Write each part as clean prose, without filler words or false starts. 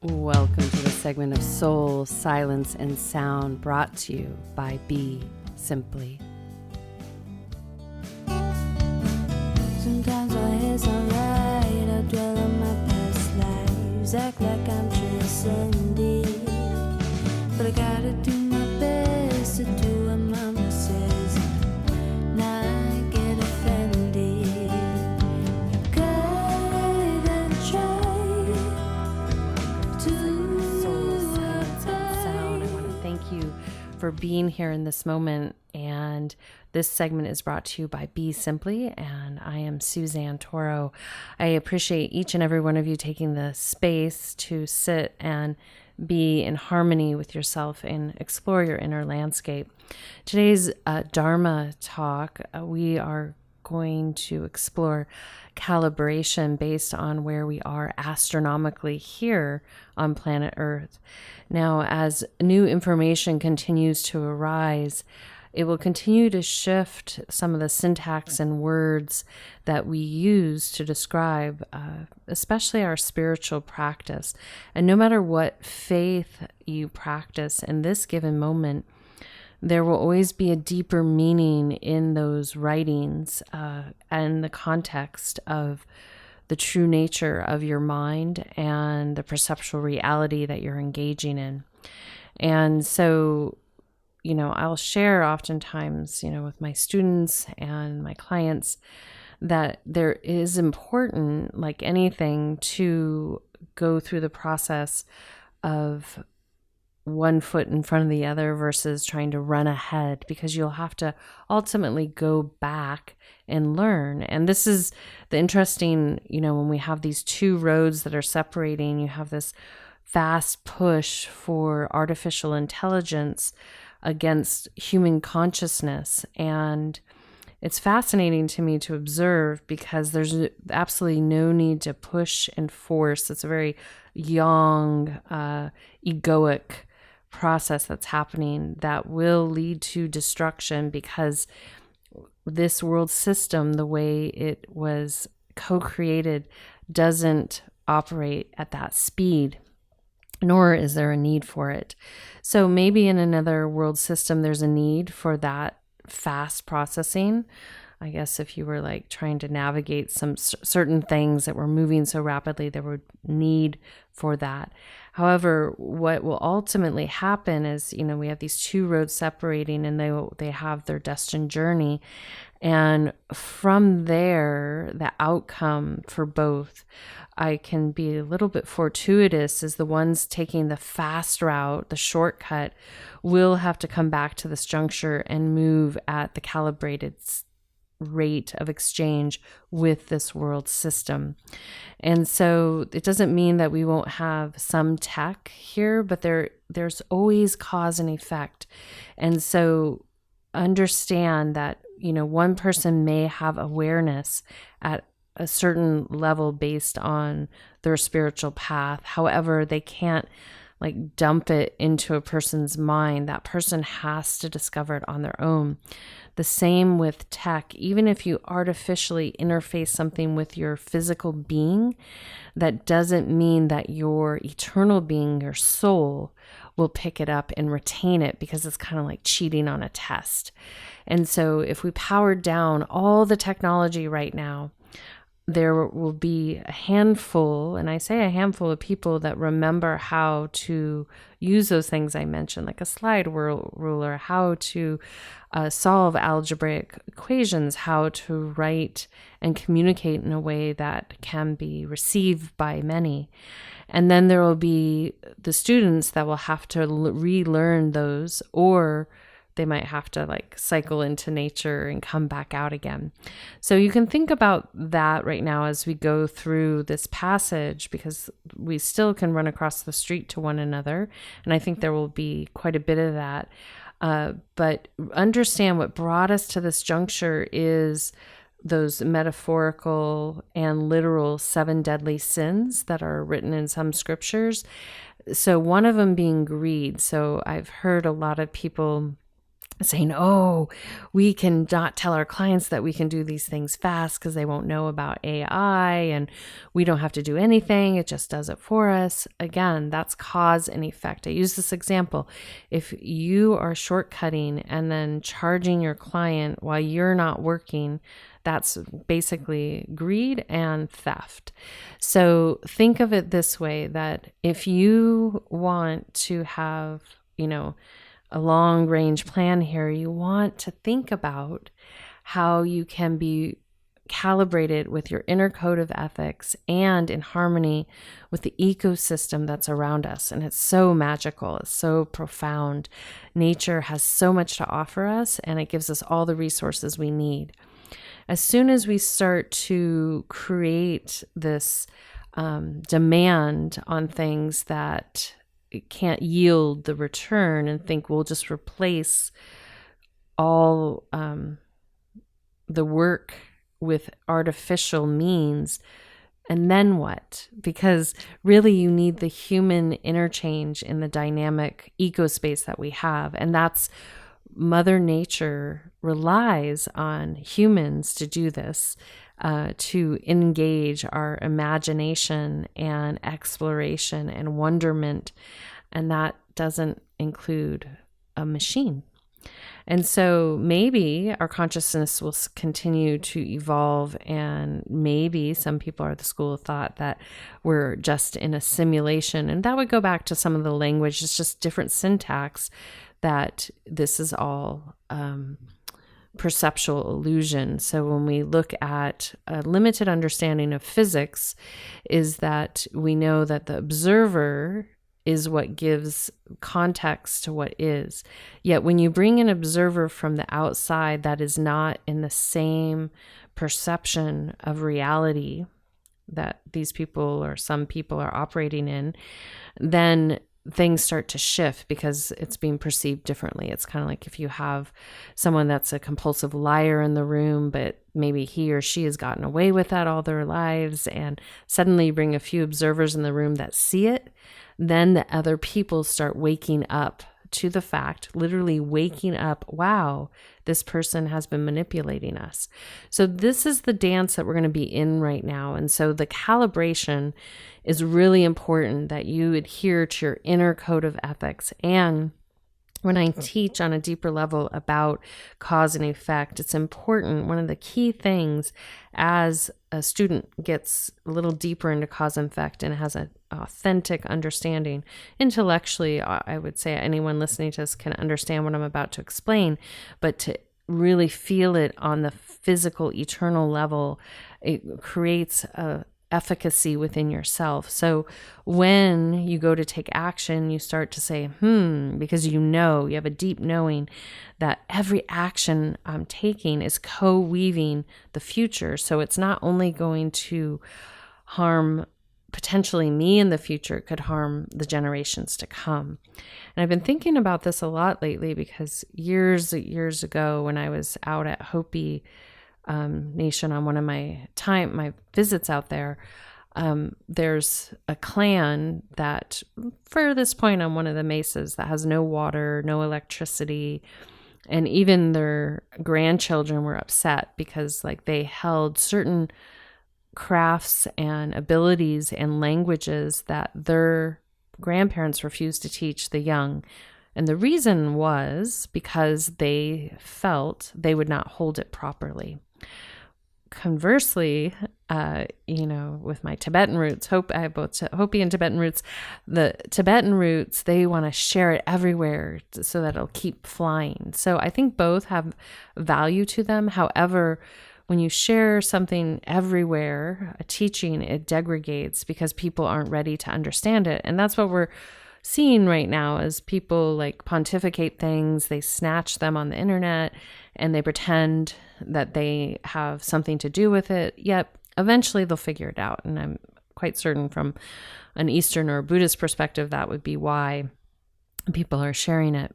Welcome to the segment of Soul, Silence, and Sound brought to you by BeSimply. Sometimes my head's alright, I dwell on my past lives, act like I'm transcending. But I gotta do my best to do what mama says, not get offended. Guide and try to Soul, Silence, and Sound. I want to thank you for being here in this moment. And this segment is brought to you by BeSimply, and I am Suzanne Toro. I appreciate each and every one of you taking the space to sit and be in harmony with yourself and explore your inner landscape. Today's Dharma talk, we are going to explore calibration based on where we are astronomically here on planet Earth. Now, as new information continues to arise, it will continue to shift some of the syntax and words that we use to describe, especially our spiritual practice. And no matter what faith you practice in this given moment, there will always be a deeper meaning in those writings and the context of the true nature of your mind and the perceptual reality that you're engaging in. And so, I'll share oftentimes, with my students and my clients that there is important, like anything, to go through the process of one foot in front of the other versus trying to run ahead, because you'll have to ultimately go back and learn. And this is the interesting, when we have these two roads that are separating, you have this fast push for artificial intelligence against human consciousness. And it's fascinating to me to observe, because there's absolutely no need to push and force. It's a very young, egoic process that's happening that will lead to destruction, because this world system, the way it was co-created, doesn't operate at that speed, nor is there a need for it. So maybe in another world system, there's a need for that fast processing. I guess if you were like trying to navigate some certain things that were moving so rapidly, there would need for that. However, what will ultimately happen is, we have these two roads separating, and they have their destined journey. And from there, the outcome for both, I can be a little bit fortuitous, is the ones taking the fast route, the shortcut, will have to come back to this juncture and move at the calibrated rate of exchange with this world system. And so it doesn't mean that we won't have some tech here, but there's always cause and effect. And so understand that, one person may have awareness at a certain level based on their spiritual path. However, they can't dump it into a person's mind. That person has to discover it on their own. The same with tech. Even if you artificially interface something with your physical being, that doesn't mean that your eternal being, your soul, will pick it up and retain it, because it's kind of like cheating on a test. And so if we power down all the technology right now, there will be a handful, and I say a handful of people that remember how to use those things I mentioned, like a slide ruler, how to solve algebraic equations, how to write and communicate in a way that can be received by many. And then there will be the students that will have to relearn those, or they might have to cycle into nature and come back out again. So you can think about that right now as we go through this passage, because we still can run across the street to one another. And I think there will be quite a bit of that. But understand what brought us to this juncture is those metaphorical and literal 7 deadly sins that are written in some scriptures. So one of them being greed. So I've heard a lot of people saying, oh, we can not tell our clients that we can do these things fast because they won't know about AI and we don't have to do anything. It just does it for us. Again, that's cause and effect. I use this example. If you are shortcutting and then charging your client while you're not working, that's basically greed and theft. So think of it this way, that if you want to have, a long range plan here, you want to think about how you can be calibrated with your inner code of ethics and in harmony with the ecosystem that's around us. And it's so magical. It's so profound. Nature has so much to offer us, and it gives us all the resources we need. As soon as we start to create this demand on things that can't yield the return and think we'll just replace all the work with artificial means, and then what? Because really you need the human interchange in the dynamic ecospace that we have, and that's Mother Nature relies on humans to do this, to engage our imagination and exploration and wonderment. And that doesn't include a machine. And so maybe our consciousness will continue to evolve, and maybe some people are the school of thought that we're just in a simulation. And that would go back to some of the language. It's just different syntax, that this is all perceptual illusion. So when we look at a limited understanding of physics, is that we know that the observer is what gives context to what is. Yet when you bring an observer from the outside that is not in the same perception of reality that these people or some people are operating in, then things start to shift because it's being perceived differently. It's kind of like if you have someone that's a compulsive liar in the room, but maybe he or she has gotten away with that all their lives, and suddenly you bring a few observers in the room that see it, then the other people start waking up to the fact, literally waking up, wow, this person has been manipulating us. So this is the dance that we're going to be in right now. And so the calibration is really important, that you adhere to your inner code of ethics. And when I teach on a deeper level about cause and effect, it's important. One of the key things as a student gets a little deeper into cause and effect and has an authentic understanding, intellectually, I would say anyone listening to this can understand what I'm about to explain, but to really feel it on the physical, eternal level, it creates a efficacy within yourself. So when you go to take action, you start to say, because you have a deep knowing that every action I'm taking is co-weaving the future. So it's not only going to harm potentially me in the future, it could harm the generations to come. And I've been thinking about this a lot lately, because years ago when I was out at Hopi Nation on one of my visits out there, there's a clan that furthest point on one of the mesas that has no water, no electricity, and even their grandchildren were upset because they held certain crafts and abilities and languages that their grandparents refused to teach the young. And the reason was because they felt they would not hold it properly. Conversely, with my Tibetan roots, I have both Hopi and Tibetan roots. The Tibetan roots, they want to share it everywhere so that it'll keep flying. So I think both have value to them. However, when you share something everywhere, a teaching, it degrades because people aren't ready to understand it. And that's what we're seeing right now, as people pontificate things, they snatch them on the internet and they pretend that they have something to do with it. Yet eventually they'll figure it out. And I'm quite certain from an Eastern or Buddhist perspective, that would be why people are sharing it.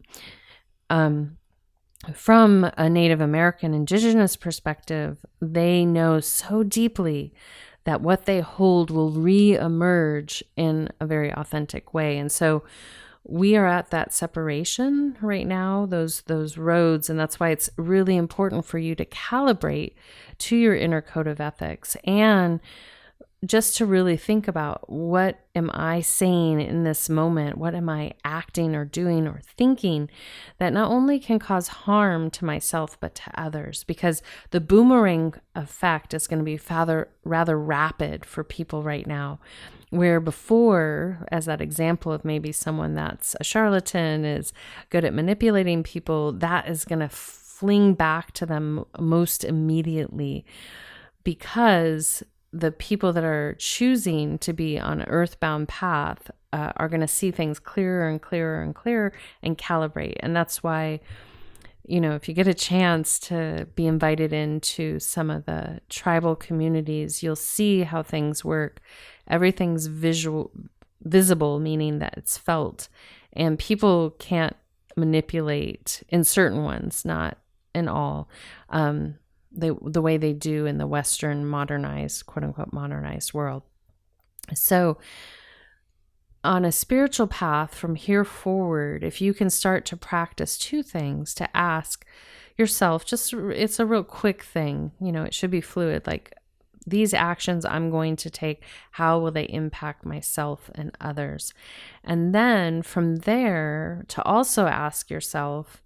From a Native American indigenous perspective, they know so deeply that what they hold will re-emerge in a very authentic way. And so we are at that separation right now, those roads. And that's why it's really important for you to calibrate to your inner code of ethics, and just to really think about, what am I saying in this moment? What am I acting or doing or thinking that not only can cause harm to myself, but to others? Because the boomerang effect is going to be rather rapid for people right now. Where before, as that example of maybe someone that's a charlatan is good at manipulating people, that is going to fling back to them most immediately, because the people that are choosing to be on an earthbound path are going to see things clearer and clearer and clearer and calibrate. And that's why, if you get a chance to be invited into some of the tribal communities, you'll see how things work. Everything's visible, meaning that it's felt, and people can't manipulate in certain ones, not in all. The way they do in the Western modernized, quote unquote, modernized world. So on a spiritual path from here forward, if you can start to practice two things, to ask yourself, it's a real quick thing, it should be fluid, like, these actions I'm going to take, how will they impact myself and others? And then from there, to also ask yourself,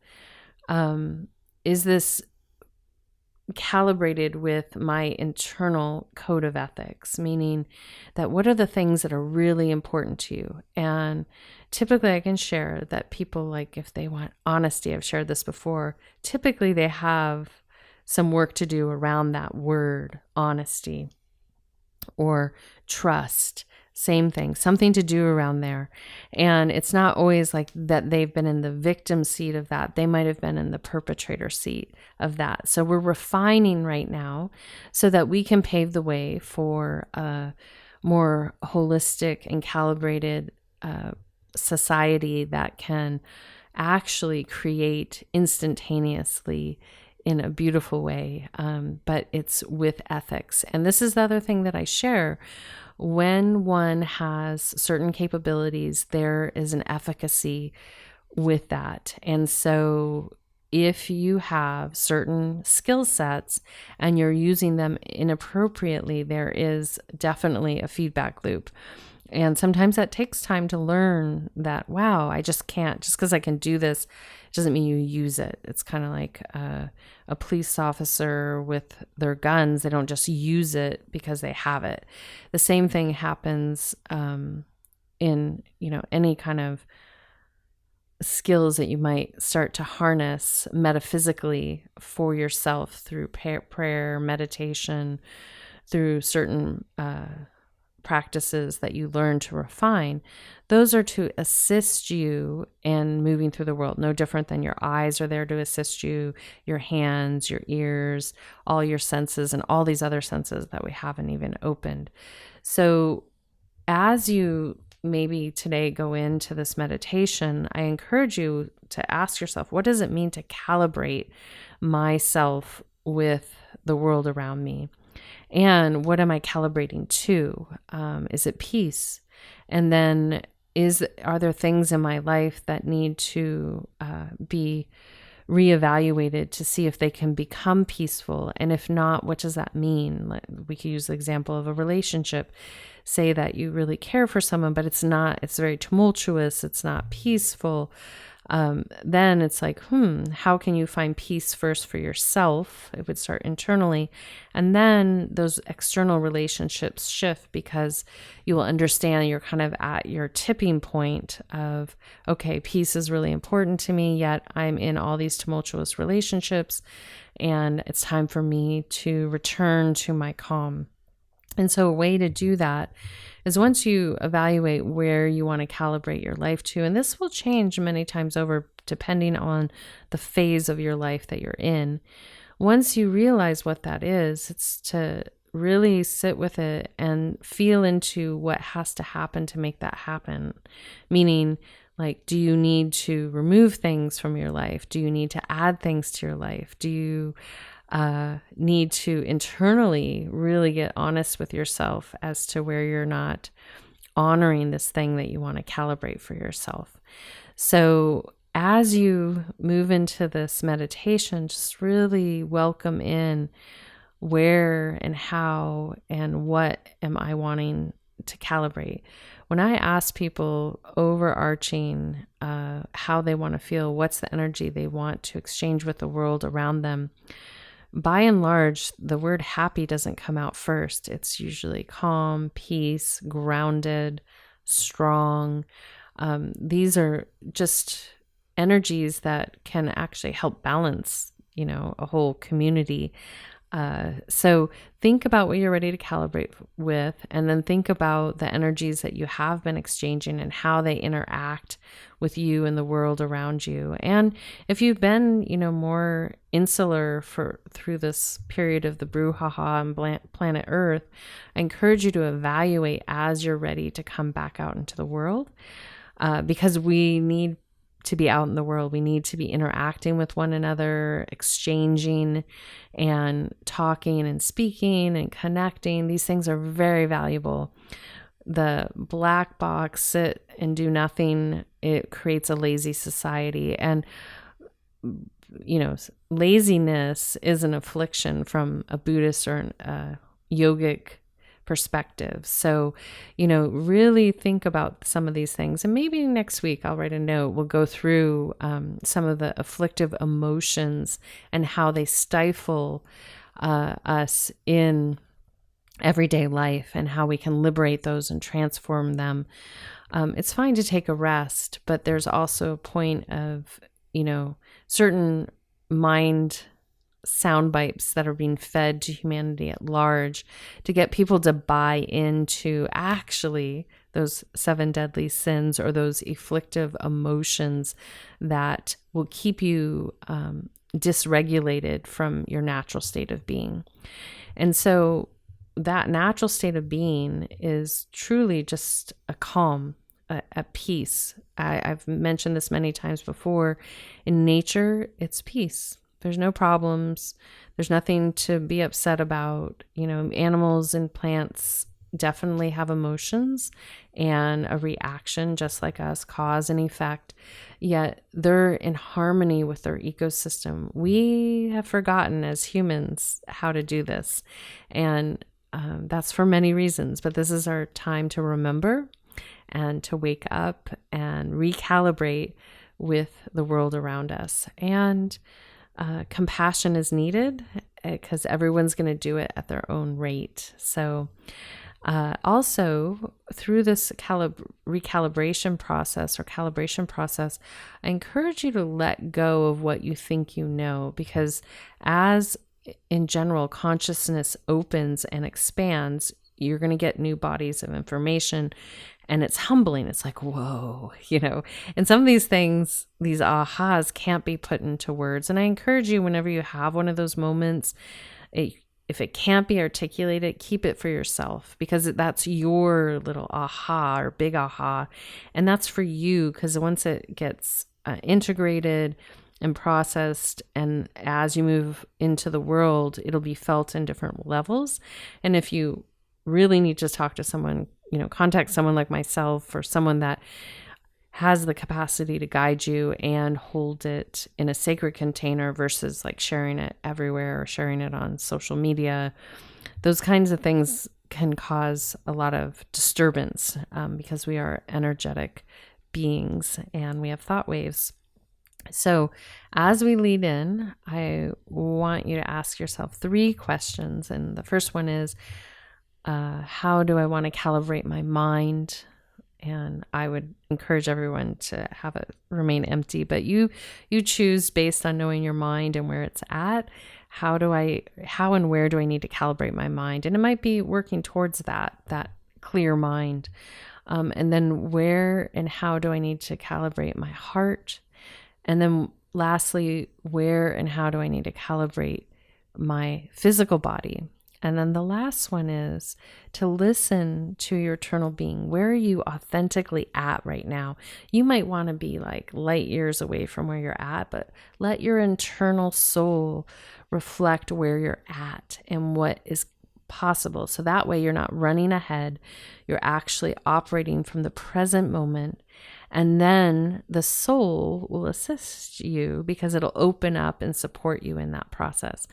is this calibrated with my internal code of ethics? Meaning that, what are the things that are really important to you? And typically I can share that people, like, if they want honesty, I've shared this before, typically they have some work to do around that word, honesty, or trust. Same thing, something to do around there. And it's not always like that they've been in the victim seat of that. They might have been in the perpetrator seat of that. So we're refining right now so that we can pave the way for a more holistic and calibrated society that can actually create instantaneously in a beautiful way. But it's with ethics. And this is the other thing that I share. When one has certain capabilities, there is an efficacy with that. And so if you have certain skill sets and you're using them inappropriately, there is definitely a feedback loop. And sometimes that takes time to learn that, wow, I just can't, just because I can do this, doesn't mean you use it. It's kind of like a police officer with their guns. They don't just use it because they have it. The same thing happens in, any kind of skills that you might start to harness metaphysically for yourself through prayer, meditation, through certain practices that you learn to refine. Those are to assist you in moving through the world. No different than your eyes are there to assist you, your hands, your ears, all your senses, and all these other senses that we haven't even opened. So as you maybe today go into this meditation, I encourage you to ask yourself, what does it mean to calibrate myself with the world around me? And what am I calibrating to? Is it peace? And then are there things in my life that need to be reevaluated to see if they can become peaceful? And if not, what does that mean? We could use the example of a relationship. Say that you really care for someone, but it's very tumultuous, it's not peaceful. Then it's like, how can you find peace first for yourself? It would start internally. And then those external relationships shift, because you will understand you're kind of at your tipping point of, okay, peace is really important to me, yet I'm in all these tumultuous relationships, and it's time for me to return to my calm. And so a way to do that is, once you evaluate where you want to calibrate your life to, and this will change many times over depending on the phase of your life that you're in. Once you realize what that is, it's to really sit with it and feel into what has to happen to make that happen. Meaning, like, do you need to remove things from your life? Do you need to add things to your life? Do you need to internally really get honest with yourself as to where you're not honoring this thing that you want to calibrate for yourself. So as you move into this meditation, just really welcome in where and how and what am I wanting to calibrate. When I ask people overarching how they want to feel, what's the energy they want to exchange with the world around them, by and large, the word happy doesn't come out first. It's usually calm, peace, grounded, strong. These are just energies that can actually help balance, a whole community. So think about what you're ready to calibrate with, and then think about the energies that you have been exchanging and how they interact with you and the world around you. And if you've been, more insular through this period of the brouhaha and planet Earth, I encourage you to evaluate as you're ready to come back out into the world, because we need to be out in the world. We need to be interacting with one another, exchanging and talking and speaking and connecting. These things are very valuable. The black box, sit and do nothing, it creates a lazy society. And, laziness is an affliction from a Buddhist or a yogic perspective. So, really think about some of these things. And maybe next week I'll write a note. We'll go through some of the afflictive emotions and how they stifle us in everyday life and how we can liberate those and transform them. It's fine to take a rest, but there's also a point of, certain mind sound bites that are being fed to humanity at large to get people to buy into actually those 7 deadly sins or those afflictive emotions that will keep you dysregulated from your natural state of being. And so that natural state of being is truly just a calm, a peace. I've mentioned this many times before. In nature, it's peace. There's no problems. There's nothing to be upset about. Animals and plants definitely have emotions and a reaction just like us, cause and effect, yet they're in harmony with their ecosystem. We have forgotten as humans how to do this. And that's for many reasons, but this is our time to remember and to wake up and recalibrate with the world around us. And compassion is needed because everyone's going to do it at their own rate. So also through this recalibration process or calibration process, I encourage you to let go of what you think you know, because as in general consciousness opens and expands, you're going to get new bodies of information. And it's humbling. It's like, whoa, and some of these things, these ahas can't be put into words. And I encourage you, whenever you have one of those moments, if it can't be articulated, keep it for yourself, because that's your little aha or big aha. And that's for you, because once it gets integrated and processed, and as you move into the world, it'll be felt in different levels. And if you really need to talk to someone, contact someone like myself or someone that has the capacity to guide you and hold it in a sacred container versus like sharing it everywhere or sharing it on social media. Those kinds of things can cause a lot of disturbance because we are energetic beings and we have thought waves. So as we lead in, I want you to ask yourself 3 questions. And the first one is, how do I want to calibrate my mind? And I would encourage everyone to have it remain empty, but you choose based on knowing your mind and where it's at. How and where do I need to calibrate my mind? And it might be working towards that clear mind. And then where and how do I need to calibrate my heart? And then lastly, where and how do I need to calibrate my physical body? And then the last one is to listen to your eternal being. Where are you authentically at right now? You might want to be like light years away from where you're at, but let your internal soul reflect where you're at and what is possible. So that way you're not running ahead. You're actually operating from the present moment. And then the soul will assist you because it'll open up and support you in that process.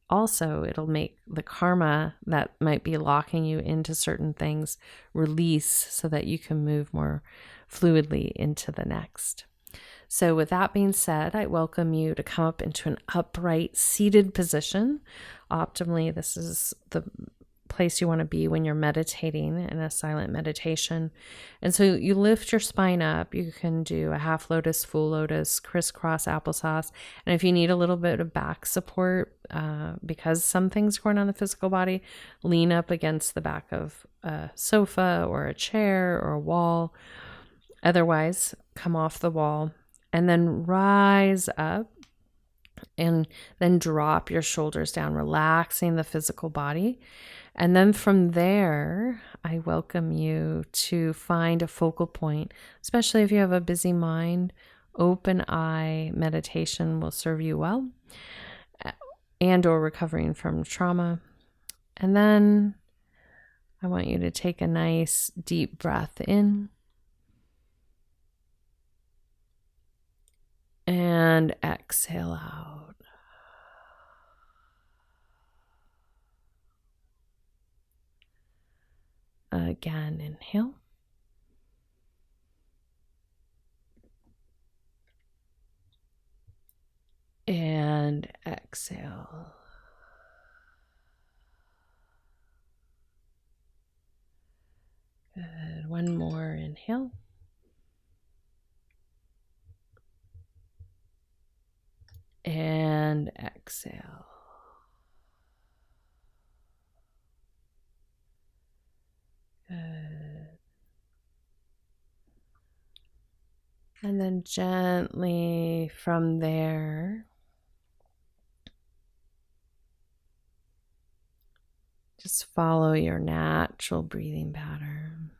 Also, it'll make the karma that might be locking you into certain things release so that you can move more fluidly into the next. So with that being said, I welcome you to come up into an upright seated position. Optimally, this is the place you want to be when you're meditating in a silent meditation. And so you lift your spine up. You can do a half lotus, full lotus, crisscross applesauce. And if you need a little bit of back support, because some things going on in the physical body, lean up against the back of a sofa or a chair or a wall. Otherwise, come off the wall and then rise up and then drop your shoulders down, relaxing the physical body. And then from there, I welcome you to find a focal point, especially if you have a busy mind. Open eye meditation will serve you well, and or recovering from trauma. And then I want you to take a nice deep breath in and exhale out. Again, inhale. And exhale. Good. One more inhale. And exhale. Good. And then gently from there, just follow your natural breathing pattern.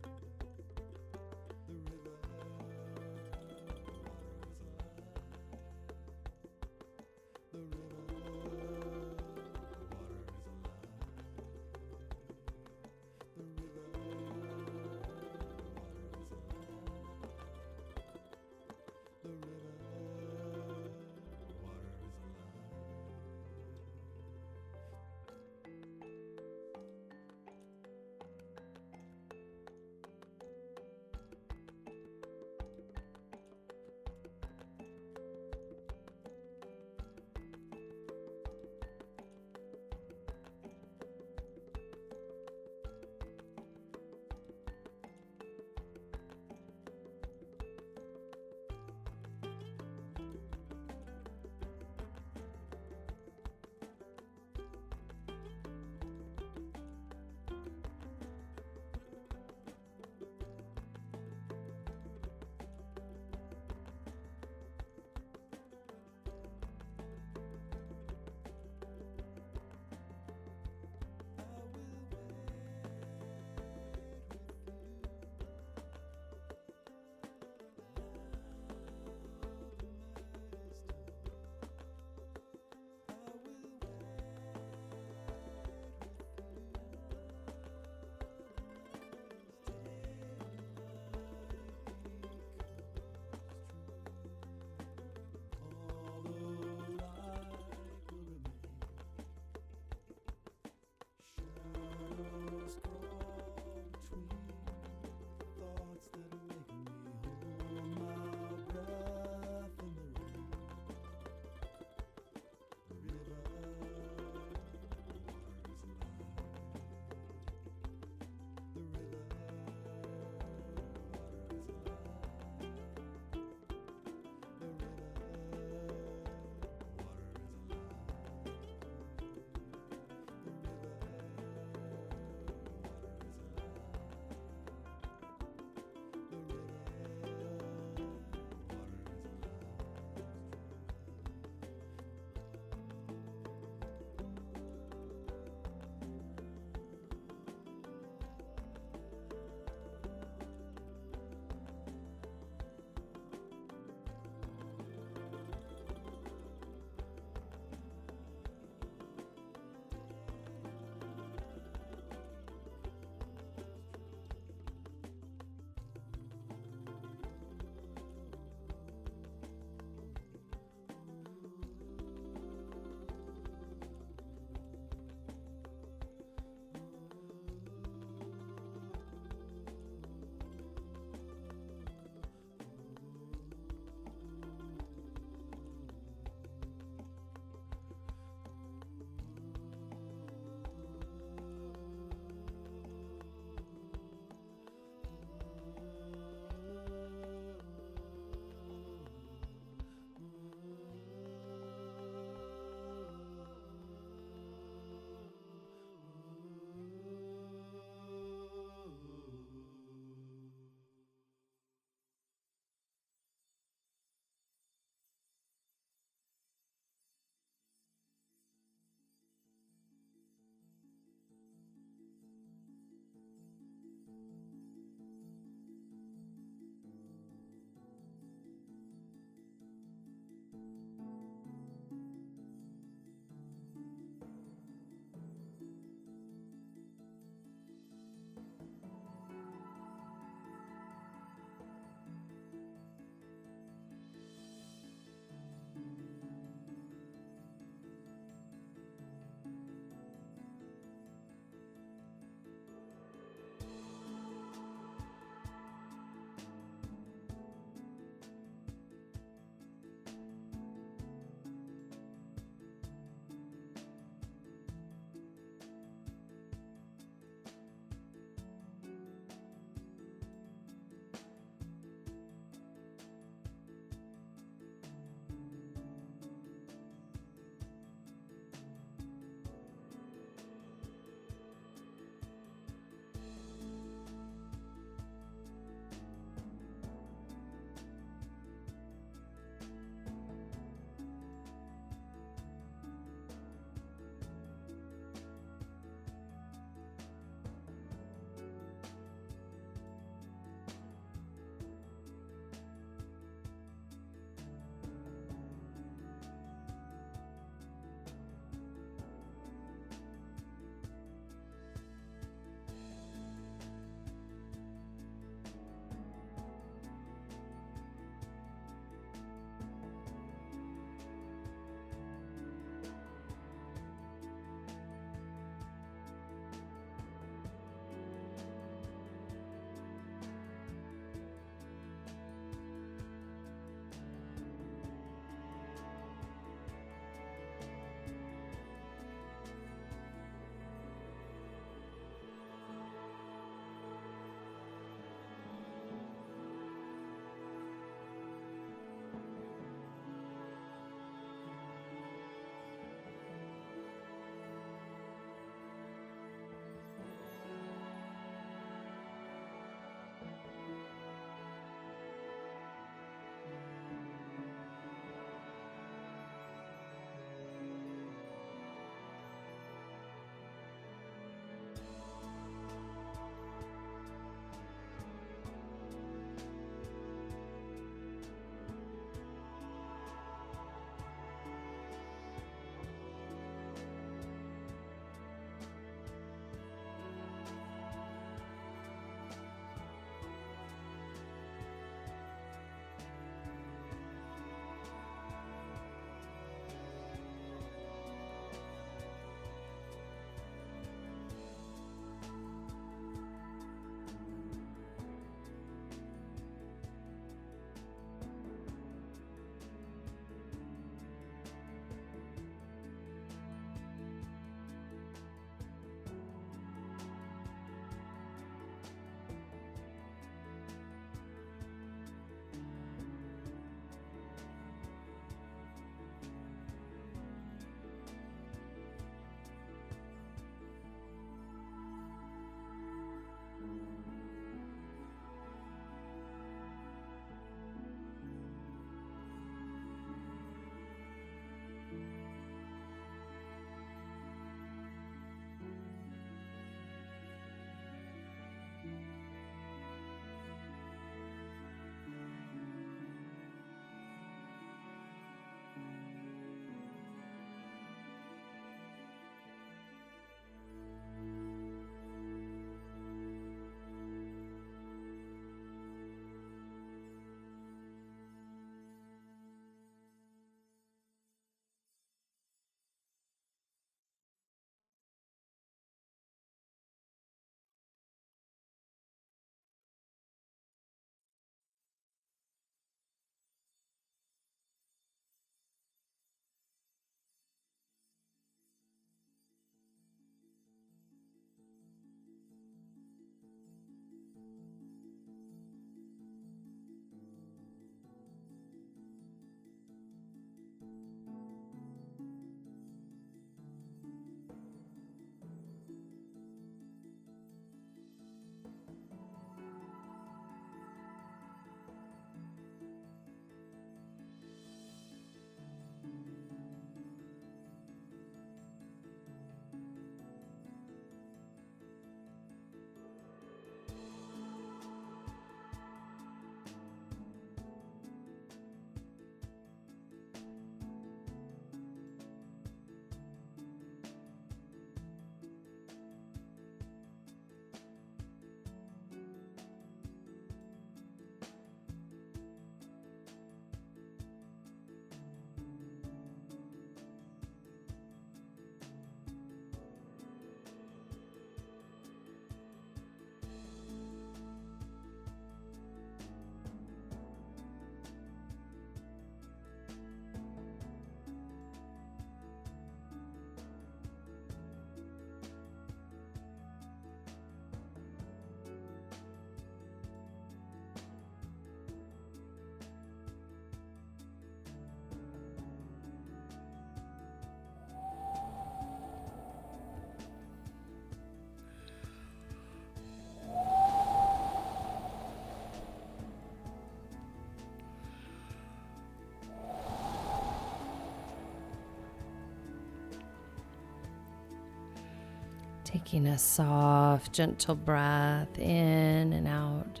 Taking a soft, gentle breath in and out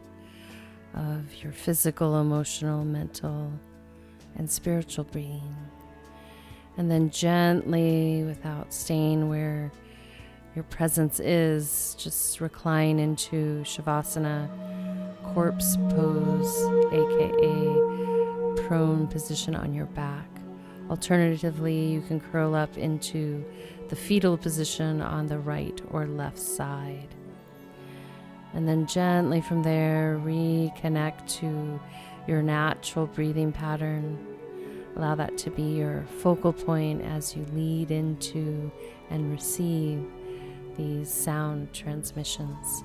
of your physical, emotional, mental, and spiritual being. And then gently, without staying where your presence is, just recline into Shavasana, corpse pose, aka prone position on your back. Alternatively, you can curl up into the fetal position on the right or left side. And then gently from there, reconnect to your natural breathing pattern. Allow that to be your focal point as you lead into and receive these sound transmissions.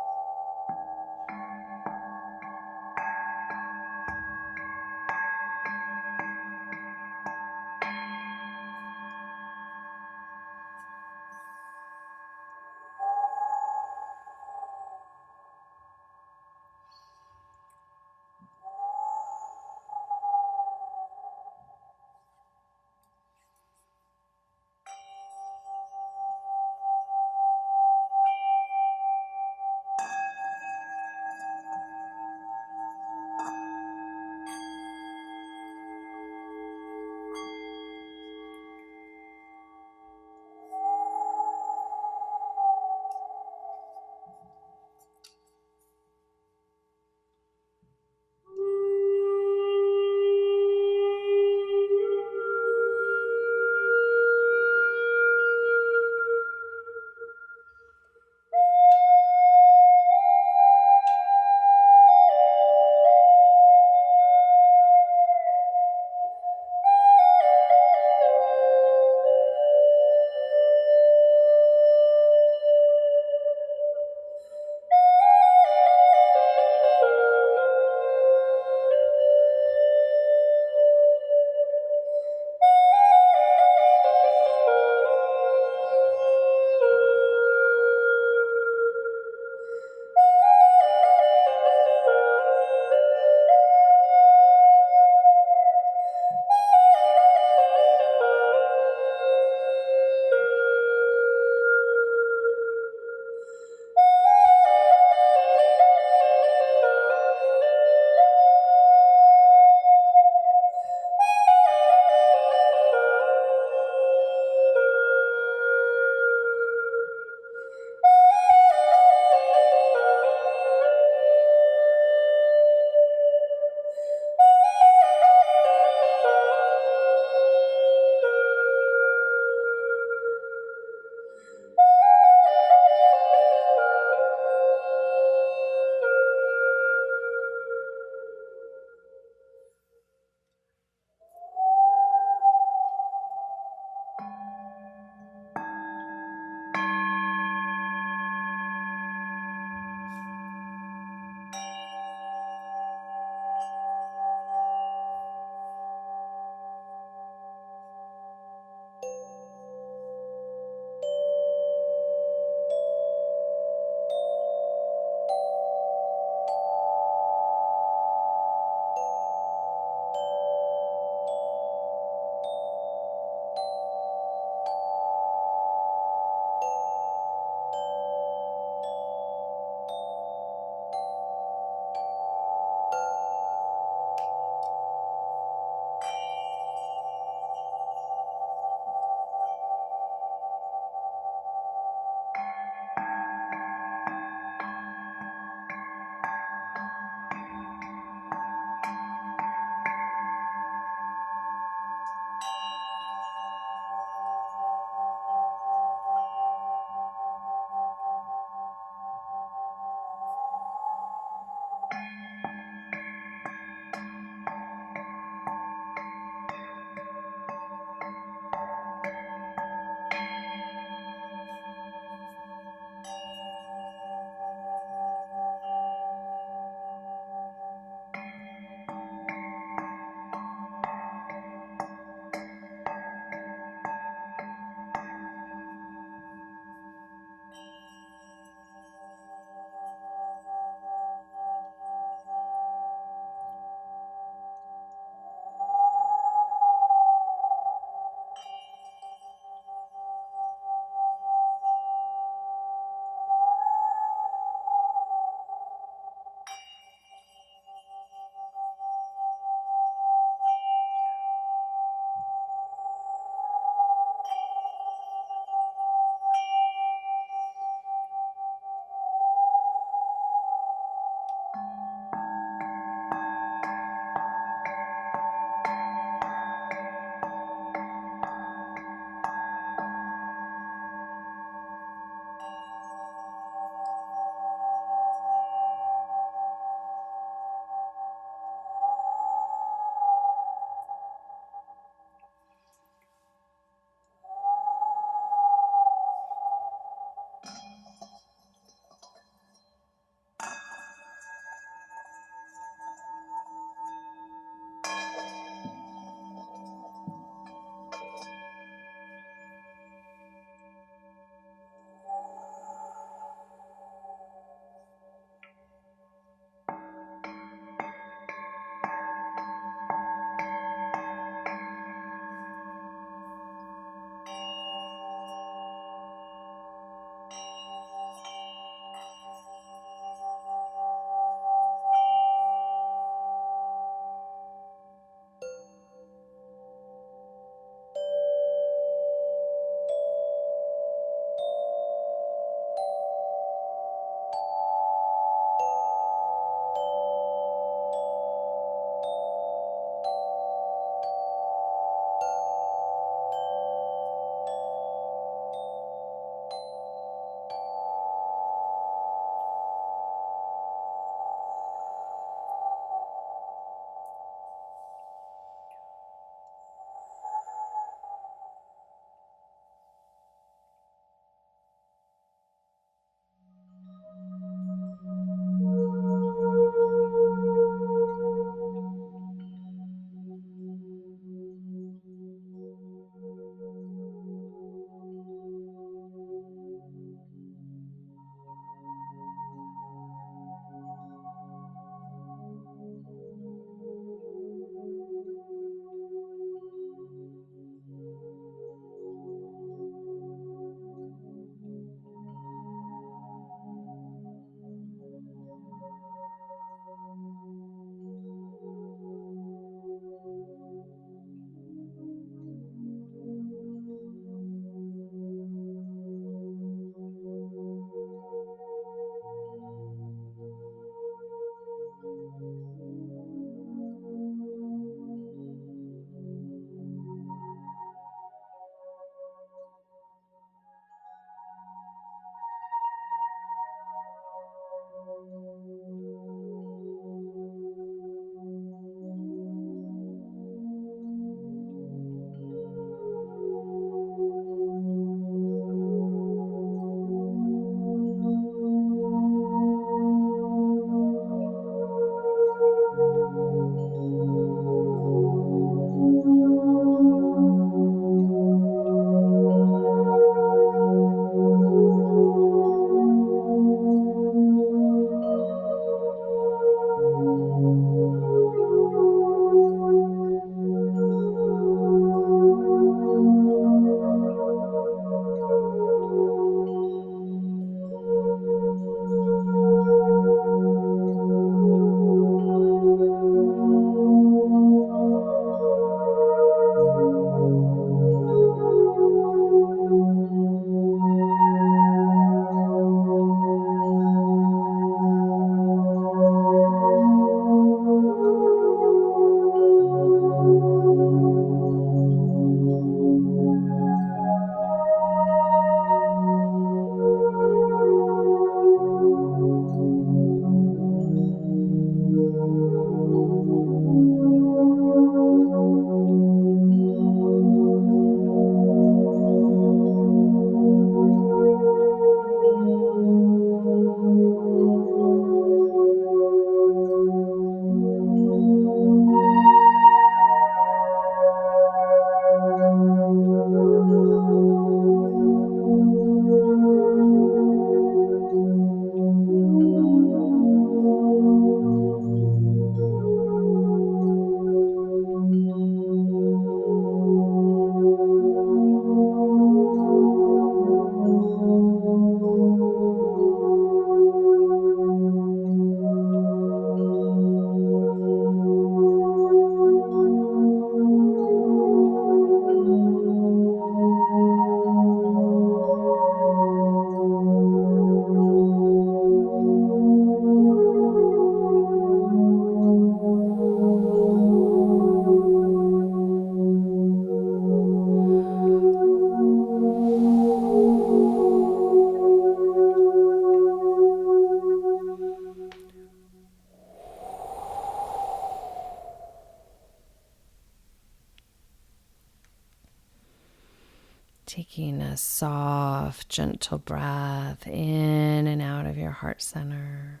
Taking a soft, gentle breath in and out of your heart center.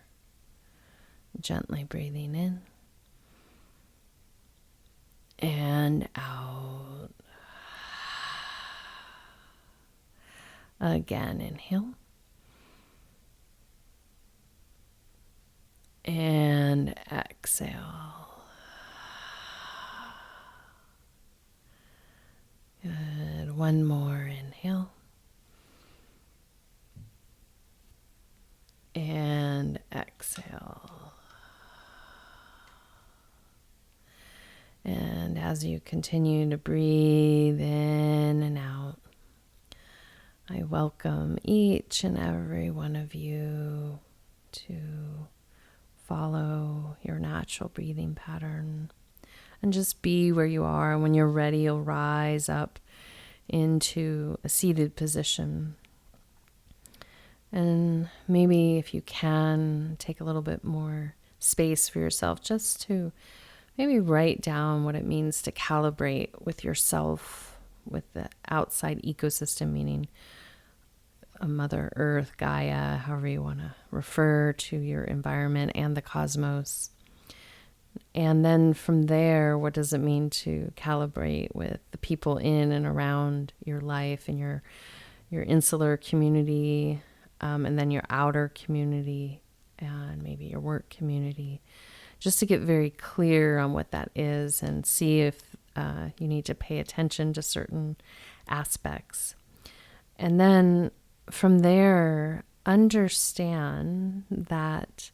Gently breathing in and out. Again, inhale. And exhale. Good. One more inhale. And exhale. And as you continue to breathe in and out, I welcome each and every one of you to follow your natural breathing pattern and just be where you are. And when you're ready, you'll rise up into a seated position. And maybe if you can, take a little bit more space for yourself just to maybe write down what it means to calibrate with yourself, with the outside ecosystem, meaning a Mother Earth, Gaia, however you want to refer to your environment, and the cosmos. And then from there, what does it mean to calibrate with the people in and around your life and your insular community, and then your outer community, and maybe your work community, just to get very clear on what that is and see if you need to pay attention to certain aspects. And then from there, understand that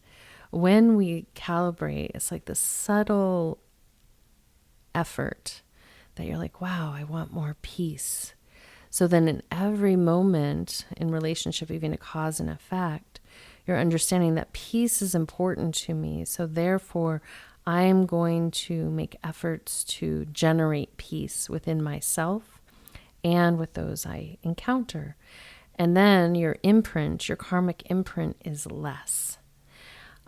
when we calibrate, it's like this subtle effort that you're like, wow, I want more peace. So then in every moment in relationship, even a cause and effect, you're understanding that peace is important to me. So therefore, I'm going to make efforts to generate peace within myself and with those I encounter. And then your imprint, your karmic imprint, is less.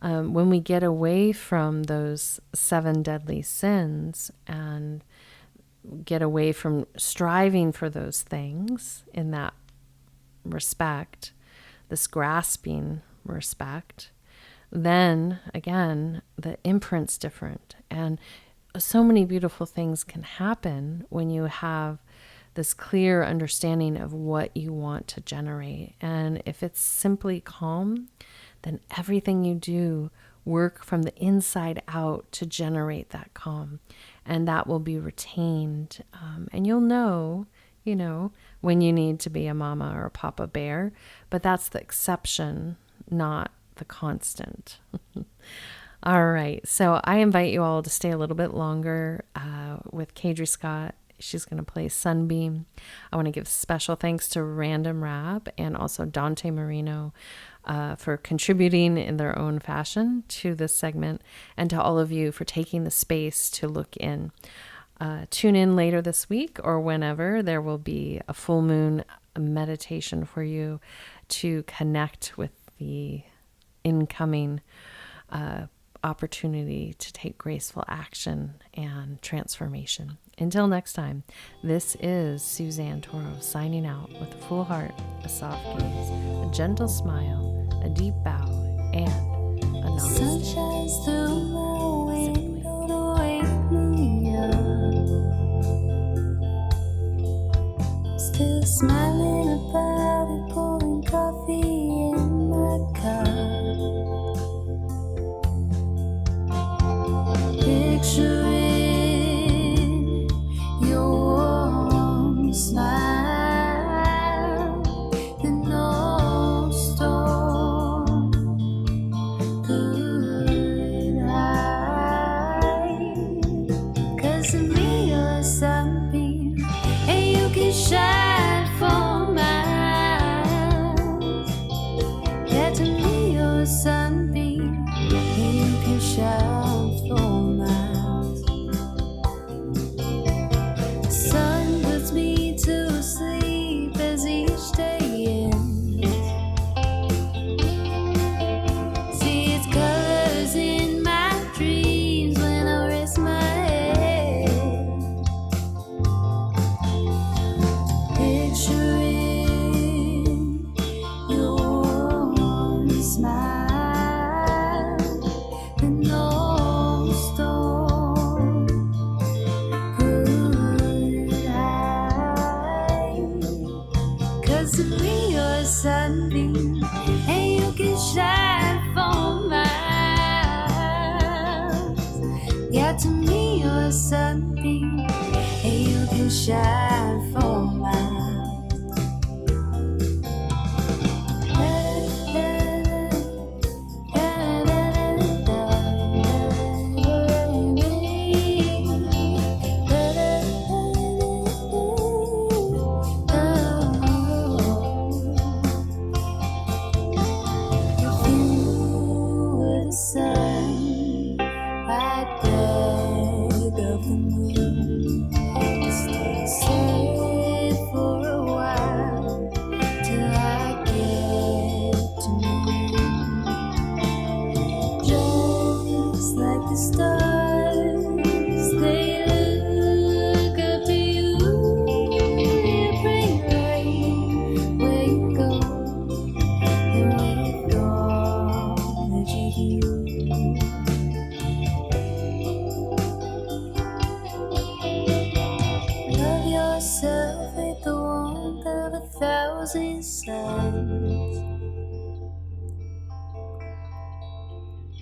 When we get away from those 7 deadly sins and get away from striving for those things in that respect, this grasping respect, then again, the imprint's different. And so many beautiful things can happen when you have this clear understanding of what you want to generate. And if it's simply calm, then everything you do work from the inside out to generate that calm. And that will be retained. And you'll know, when you need to be a mama or a papa bear, but that's the exception, not the constant. All right. So I invite you all to stay a little bit longer with Kadri Scott. She's going to play Sunbeam. I want to give special thanks to Random Rap and also Dante Marino for contributing in their own fashion to this segment, and to all of you for taking the space to look in. Tune in later this week or whenever. There will be a full moon meditation for you to connect with the incoming opportunity to take graceful action and transformation. Until next time, this is Suzanne Toro signing out with a full heart, a soft gaze, a gentle smile, a deep bow, and a namaste. Sun shines through my window to wake me up. Still smiling about it, pouring coffee in my cup. Picturing your warm smile, and no storm could hide. 'Cause to me you're a sunbeam, and you can shine for miles. Yeah, to me you're a sunbeam, and you can shine for miles. The sun puts me to sleep as each day ends. See its colors in my dreams when I rest my head. to me you're a sunbeam, and you can shine for miles. Yeah, to me you're a sunbeam, and you can shine for miles.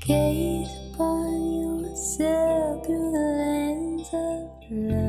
Gaze upon yourself through the lens of love.